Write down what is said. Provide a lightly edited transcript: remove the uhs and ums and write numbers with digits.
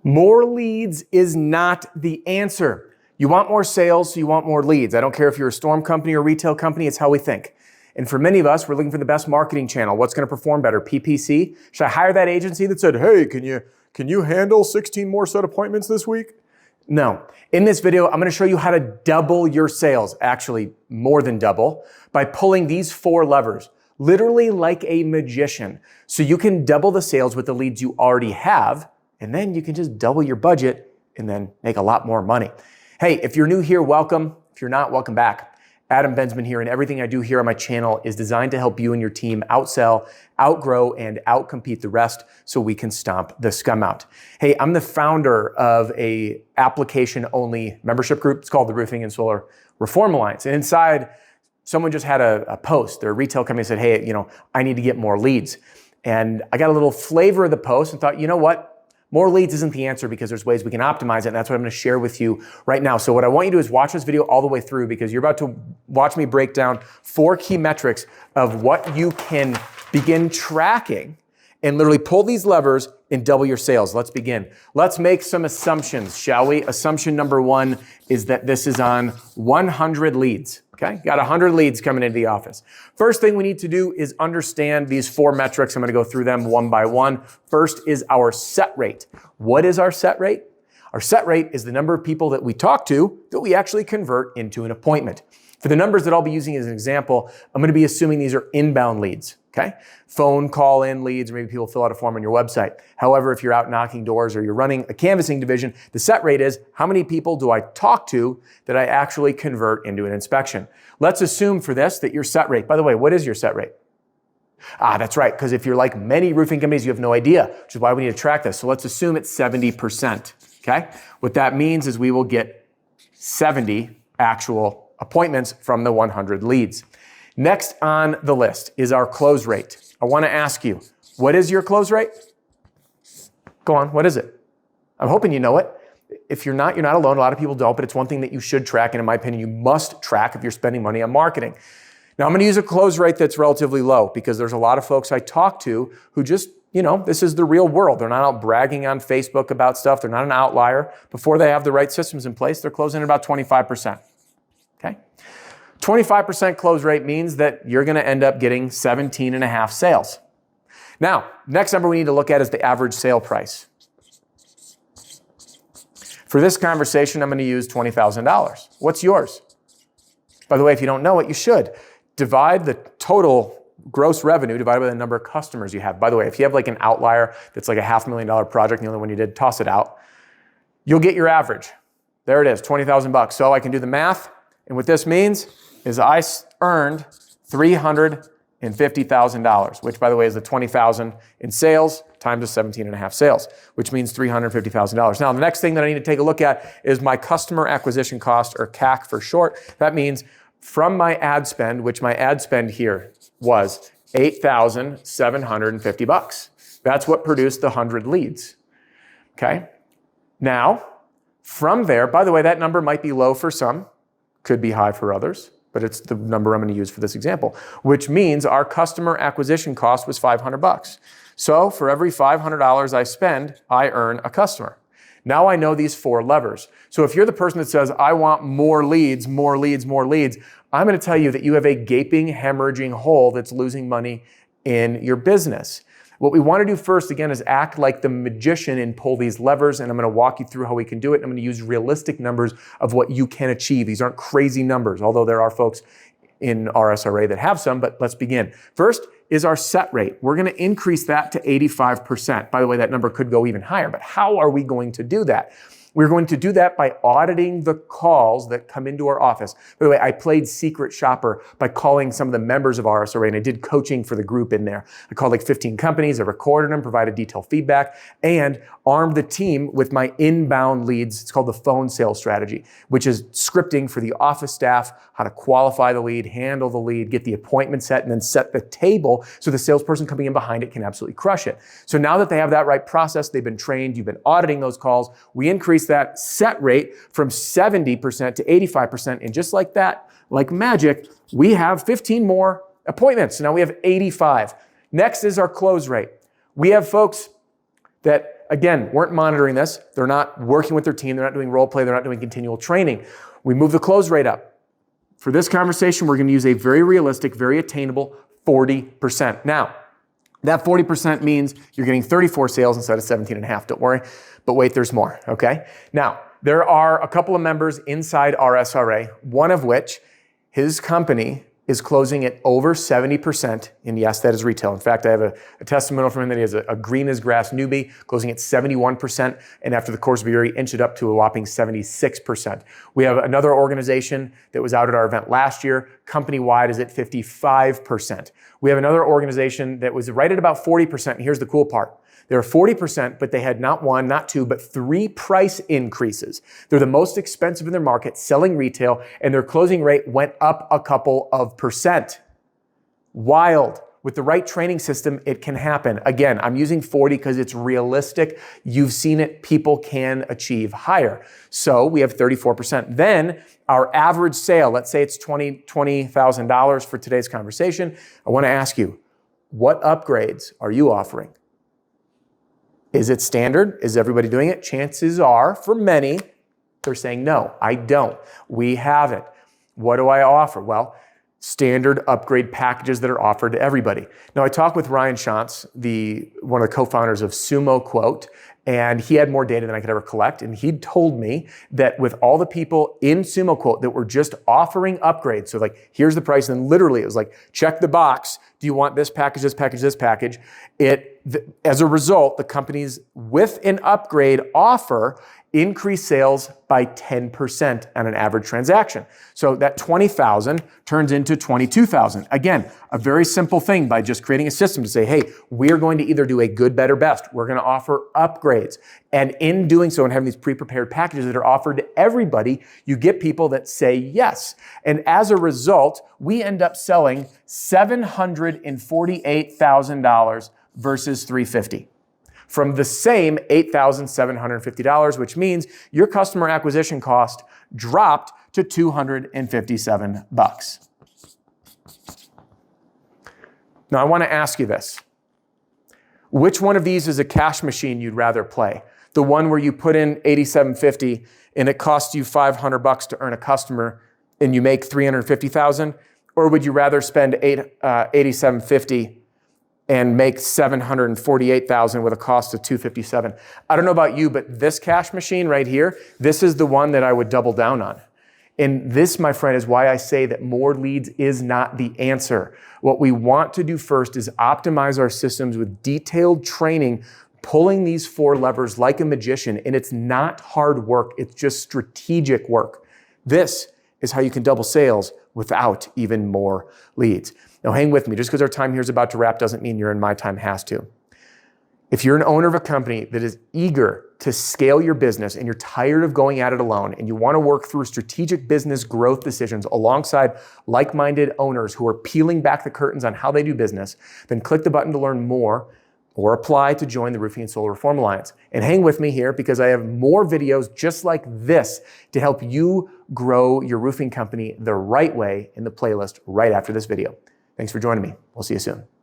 More leads is not the answer. You want more sales, so you want more leads. I don't care if you're a storm company or retail company, it's how we think. And for many of us, we're looking for the best marketing channel. What's going to perform better? PPC? Should I hire that agency that said, hey, can you handle 16 more set appointments this week? No. In this video, I'm going to show you how to double your sales, actually more than double, by pulling these 4 levers, literally like a magician. So you can double the sales with the leads you already have, and then you can just double your budget and then make a lot more money. Hey, if you're new here, welcome. If you're not, welcome back. Adam Bensman here, and everything I do here on my channel is designed to help you and your team outsell, outgrow, and outcompete the rest so we can stomp the scum out. Hey, I'm the founder of a application-only membership group. It's called the Roofing and Solar Reform Alliance. And inside, someone just had a post. Their retail company said, hey, I need to get more leads. And I got a little flavor of the post and thought, you know what? More leads isn't the answer because there's ways we can optimize it, and that's what I'm going to share with you right now. So what I want you to do is watch this video all the way through because you're about to watch me break down 4 key metrics of what you can begin tracking and literally pull these levers and double your sales. Let's begin. Let's make some assumptions, shall we? Assumption number 1 is that this is on 100 leads. Okay, got 100 leads coming into the office. First thing we need to do is understand these 4 metrics. I'm going to go through them one by one. First is our set rate. What is our set rate? Our set rate is the number of people that we talk to that we actually convert into an appointment. For the numbers that I'll be using as an example, I'm going to be assuming these are inbound leads. Okay, phone call in leads, or maybe people fill out a form on your website. However, if you're out knocking doors or you're running a canvassing division, the set rate is how many people do I talk to that I actually convert into an inspection. Let's assume for this that your set rate, by the way, what is your set rate? That's right, because if you're like many roofing companies, you have no idea, which is why we need to track this. So let's assume it's 70%, okay? What that means is we will get 70 actual appointments from the 100 leads. Next on the list is our close rate. I want to ask you, what is your close rate? Go on, what is it? I'm hoping you know it. If you're not alone. A lot of people don't, but it's one thing that you should track, and in my opinion, you must track if you're spending money on marketing. Now, I'm going to use a close rate that's relatively low because there's a lot of folks I talk to who just, this is the real world. They're not out bragging on Facebook about stuff. They're not an outlier. Before they have the right systems in place, they're closing at about 25%. Okay? 25% close rate means that you're going to end up getting 17.5 sales. Now, next number we need to look at is the average sale price. For this conversation, I'm going to use $20,000. What's yours? By the way, if you don't know it, you should. Divide the total gross revenue divided by the number of customers you have. By the way, if you have like an outlier that's like a $500,000 project and the only one you did, toss it out. You'll get your average. There it is, $20,000. So I can do the math. And what this means is I earned $350,000, which by the way is the $20,000 in sales times the 17.5 sales, which means $350,000. Now, the next thing that I need to take a look at is my customer acquisition cost, or CAC for short. That means from my ad spend, which my ad spend here was $8,750. That's what produced the 100 leads. Okay. Now, from there, by the way, that number might be low for some, could be high for others, but it's the number I'm going to use for this example, which means our customer acquisition cost was $500. So for every $500 I spend, I earn a customer. Now I know these 4 levers. So if you're the person that says, I want more leads, more leads, more leads, I'm going to tell you that you have a gaping, hemorrhaging hole that's losing money in your business. What we want to do first, again, is act like the magician and pull these levers, and I'm going to walk you through how we can do it. I'm going to use realistic numbers of what you can achieve. These aren't crazy numbers, although there are folks in RSRA that have some, but let's begin. First is our set rate. We're going to increase that to 85%. By the way, that number could go even higher, but how are we going to do that? We're going to do that by auditing the calls that come into our office. By the way, I played secret shopper by calling some of the members of RSRA, and I did coaching for the group in there. I called like 15 companies, I recorded them, provided detailed feedback, and armed the team with my inbound leads. It's called the phone sales strategy, which is scripting for the office staff, how to qualify the lead, handle the lead, get the appointment set, and then set the table so the salesperson coming in behind it can absolutely crush it. So now that they have that right process, they've been trained, you've been auditing those calls, we increase that set rate from 70% to 85%. And just like that, like magic, we have 15 more appointments. So now we have 85. Next is our close rate. We have folks that again, weren't monitoring this. They're not working with their team. They're not doing role play. They're not doing continual training. We move the close rate up. For this conversation, we're going to use a very realistic, very attainable 40%. Now, that 40% means you're getting 34 sales instead of 17 and a half. Don't worry. But wait, there's more, okay? Now, there are a couple of members inside our SRA, one of which, his company is closing at over 70%, and yes, that is retail. In fact, I have a testimonial from him that he has a green as grass newbie closing at 71%, and after the course of a year, he inched it up to a whopping 76%. We have another organization that was out at our event last year, company-wide is at 55%. We have another organization that was right at about 40%, and here's the cool part. They're 40%, but they had not one, not two, but 3 price increases. They're the most expensive in their market, selling retail, and their closing rate went up a couple of percent. Wild. With the right training system, it can happen. Again, I'm using 40 because it's realistic. You've seen it. People can achieve higher. So we have 34%. Then our average sale, let's say it's $20,000 for today's conversation. I want to ask you, what upgrades are you offering? Is it standard? Is everybody doing it? Chances are, for many, they're saying, no, I don't. We have it. What do I offer? Well, standard upgrade packages that are offered to everybody. Now, I talked with Ryan Shantz, one of the co-founders of Sumo Quote, and he had more data than I could ever collect. And he told me that with all the people in Sumo Quote that were just offering upgrades, so like, here's the price, and literally it was like, check the box. Do you want this package, this package, this package? As a result, the companies with an upgrade offer increase sales by 10% on an average transaction. So that 20,000 turns into 22,000. Again, a very simple thing by just creating a system to say, hey, we're going to either do a good, better, best. We're going to offer upgrades. And in doing so and having these pre-prepared packages that are offered to everybody, you get people that say yes. And as a result, we end up selling $748,000 versus $350. From the same $8,750, which means your customer acquisition cost dropped to $257. Now, I want to ask you this. Which one of these is a cash machine you'd rather play? The one where you put in $87.50 and it costs you $500 to earn a customer and you make $350,000? Or would you rather spend $87.50 and make $748,000 with a cost of $257? I don't know about you, but this cash machine right here, this is the one that I would double down on. And this, my friend, is why I say that more leads is not the answer. What we want to do first is optimize our systems with detailed training, pulling these 4 levers like a magician. And it's not hard work. It's just strategic work. This is how you can double sales without even more leads. Now hang with me. Just because our time here is about to wrap doesn't mean your and my time has to. If you're an owner of a company that is eager to scale your business and you're tired of going at it alone and you want to work through strategic business growth decisions alongside like-minded owners who are peeling back the curtains on how they do business, then click the button to learn more or apply to join the Roofing and Solar Reform Alliance. And hang with me here because I have more videos just like this to help you grow your roofing company the right way in the playlist right after this video. Thanks for joining me. We'll see you soon.